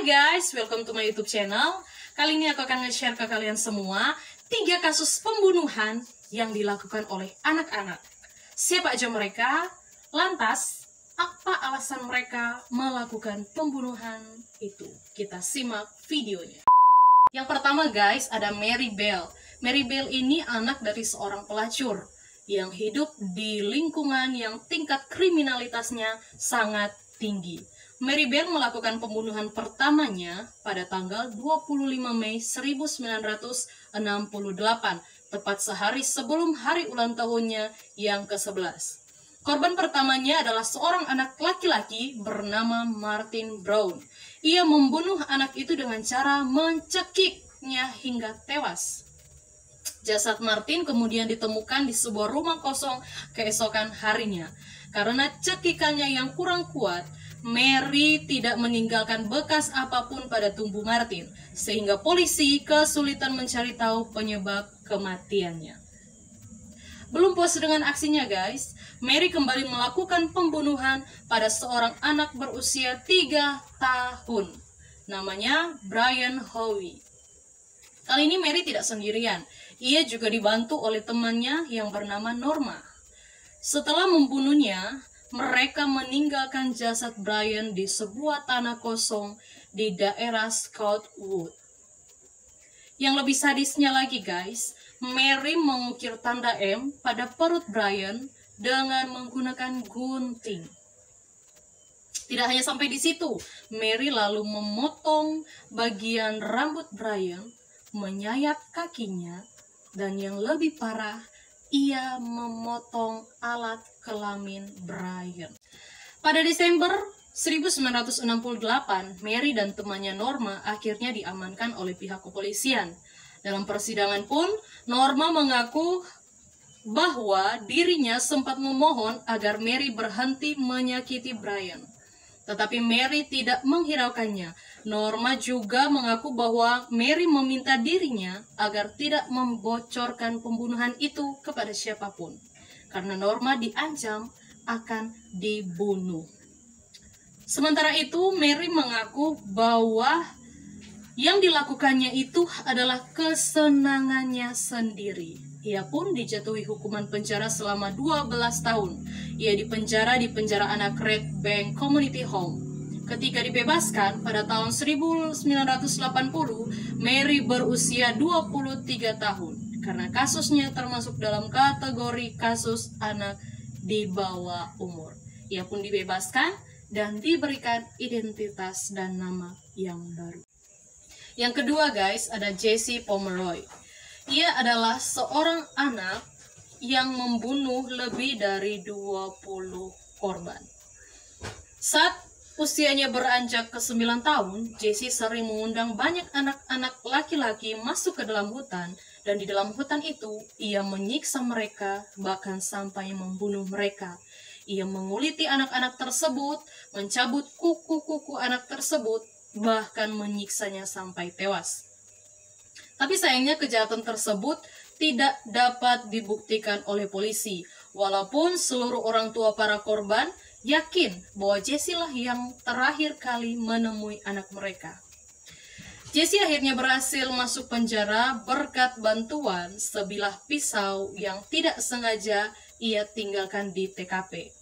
Hai guys, welcome to my YouTube channel. Kali ini aku akan nge-share ke kalian semua 3 kasus pembunuhan yang dilakukan oleh anak-anak. Siapa aja mereka? Lantas, apa alasan mereka melakukan pembunuhan itu? Kita simak videonya. Yang pertama guys, ada Mary Bell. Mary Bell ini anak dari seorang pelacur yang hidup di lingkungan yang tingkat kriminalitasnya sangat tinggi. Mary Bell melakukan pembunuhan pertamanya pada tanggal 25 Mei 1968, tepat sehari sebelum hari ulang tahunnya yang ke-11. Korban pertamanya adalah seorang anak laki-laki bernama Martin Brown. Ia membunuh anak itu dengan cara mencekiknya hingga tewas. Jasad Martin kemudian ditemukan di sebuah rumah kosong keesokan harinya. Karena cekikannya yang kurang kuat, Mary tidak meninggalkan bekas apapun pada tubuh Martin, sehingga polisi kesulitan mencari tahu penyebab kematiannya. Belum puas dengan aksinya guys, Mary kembali melakukan pembunuhan pada seorang anak berusia 3 tahun. Namanya Brian Howie. Kali ini Mary tidak sendirian, ia juga dibantu oleh temannya yang bernama Norma. Setelah membunuhnya, mereka meninggalkan jasad Brian di sebuah tanah kosong di daerah Scottwood. Yang lebih sadisnya lagi guys, Mary mengukir tanda M pada perut Brian dengan menggunakan gunting. Tidak hanya sampai di situ, Mary lalu memotong bagian rambut Brian, menyayat kakinya, dan yang lebih parah, ia memotong alat kelamin Brian. Pada Desember 1968, Mary dan temannya Norma akhirnya diamankan oleh pihak kepolisian. Dalam persidangan pun, Norma mengaku bahwa dirinya sempat memohon agar Mary berhenti menyakiti Brian. Tetapi Mary tidak menghiraukannya. Norma juga mengaku bahwa Mary meminta dirinya agar tidak membocorkan pembunuhan itu kepada siapapun, karena Norma diancam akan dibunuh. Sementara itu, Mary mengaku bahwa yang dilakukannya itu adalah kesenangannya sendiri. Ia pun dijatuhi hukuman penjara selama 12 tahun. Ia dipenjara di penjara anak Red Bank Community Home. Ketika dibebaskan pada tahun 1980, Mary berusia 23 tahun. Karena kasusnya termasuk dalam kategori kasus anak di bawah umur. Ia pun dibebaskan dan diberikan identitas dan nama yang baru. Yang kedua guys, ada Jesse Pomeroy. Ia adalah seorang anak yang membunuh lebih dari 20 korban. Saat usianya beranjak ke 9 tahun, Jesse sering mengundang banyak anak-anak laki-laki masuk ke dalam hutan, dan di dalam hutan itu ia menyiksa mereka bahkan sampai membunuh mereka. Ia menguliti anak-anak tersebut, mencabut kuku-kuku anak tersebut, bahkan menyiksanya sampai tewas. Tapi sayangnya kejahatan tersebut tidak dapat dibuktikan oleh polisi, walaupun seluruh orang tua para korban yakin bahwa Jesse lah yang terakhir kali menemui anak mereka. Jesse akhirnya berhasil masuk penjara berkat bantuan sebilah pisau yang tidak sengaja ia tinggalkan di TKP.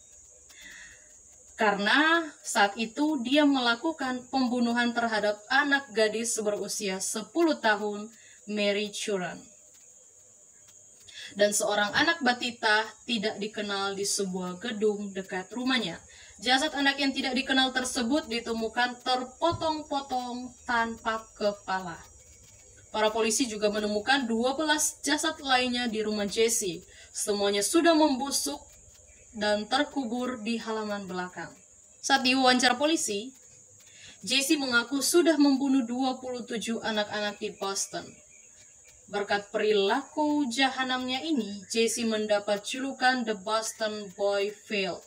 Karena saat itu dia melakukan pembunuhan terhadap anak gadis berusia 10 tahun, Mary Curran. Dan seorang anak batita tidak dikenal di sebuah gedung dekat rumahnya. Jasad anak yang tidak dikenal tersebut ditemukan terpotong-potong tanpa kepala. Para polisi juga menemukan 12 jasad lainnya di rumah Jesse. Semuanya sudah membusuk dan terkubur di halaman belakang. Saat diwawancara polisi, Jesse mengaku sudah membunuh 27 anak-anak di Boston. Berkat perilaku jahanamnya ini, Jesse mendapat julukan The Boston Boy Failed,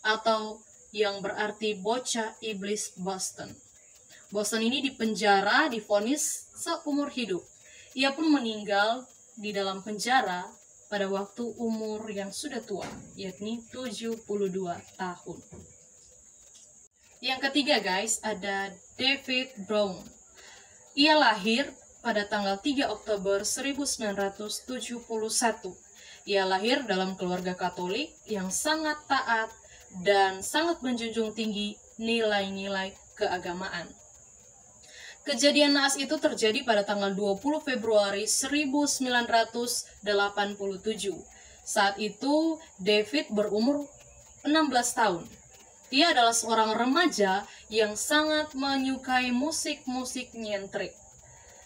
atau yang berarti bocah iblis Boston. Boston ini dipenjara, divonis seumur hidup. Ia pun meninggal di dalam penjara pada waktu umur yang sudah tua, yakni 72 tahun. Yang ketiga guys, ada David Brown. Ia lahir pada tanggal 3 Oktober 1971. Ia lahir dalam keluarga Katolik yang sangat taat dan sangat menjunjung tinggi nilai-nilai keagamaan. Kejadian naas itu terjadi pada tanggal 20 Februari 1987. Saat itu David berumur 16 tahun. Dia adalah seorang remaja yang sangat menyukai musik-musik nyentrik.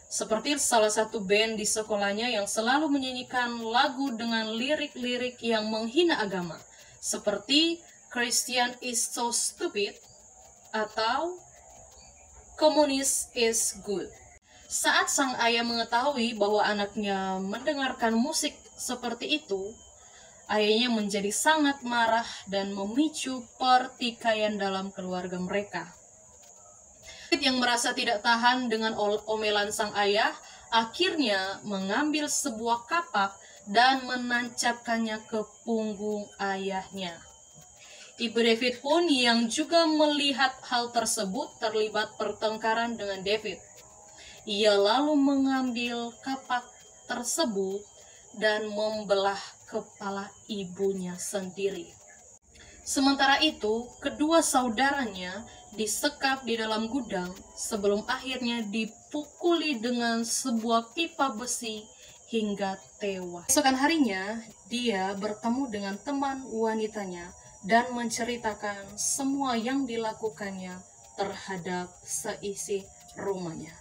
Seperti salah satu band di sekolahnya yang selalu menyanyikan lagu dengan lirik-lirik yang menghina agama. Seperti Christian is so stupid atau Communist is good. Saat sang ayah mengetahui bahwa anaknya mendengarkan musik seperti itu, ayahnya menjadi sangat marah dan memicu pertikaian dalam keluarga mereka. Yang merasa tidak tahan dengan omelan sang ayah, akhirnya mengambil sebuah kapak dan menancapkannya ke punggung ayahnya. Ibu David pun yang juga melihat hal tersebut terlibat pertengkaran dengan David. Ia lalu mengambil kapak tersebut dan membelah kepala ibunya sendiri. Sementara itu, kedua saudaranya disekap di dalam gudang sebelum akhirnya dipukuli dengan sebuah pipa besi hingga tewas. Esokan harinya, dia bertemu dengan teman wanitanya dan menceritakan semua yang dilakukannya terhadap seisi rumahnya.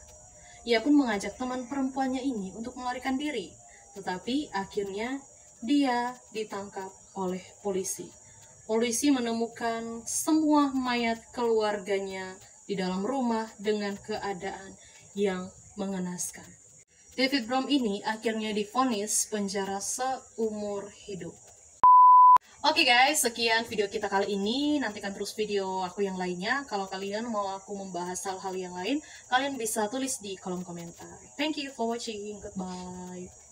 Ia pun mengajak teman perempuannya ini untuk melarikan diri, tetapi akhirnya dia ditangkap oleh polisi. Polisi menemukan semua mayat keluarganya di dalam rumah dengan keadaan yang mengenaskan. David Brown ini akhirnya divonis penjara seumur hidup. Oke guys, sekian video kita kali ini. Nantikan terus video aku yang lainnya. Kalau kalian mau aku membahas hal-hal yang lain, kalian bisa tulis di kolom komentar. Thank you for watching. Goodbye.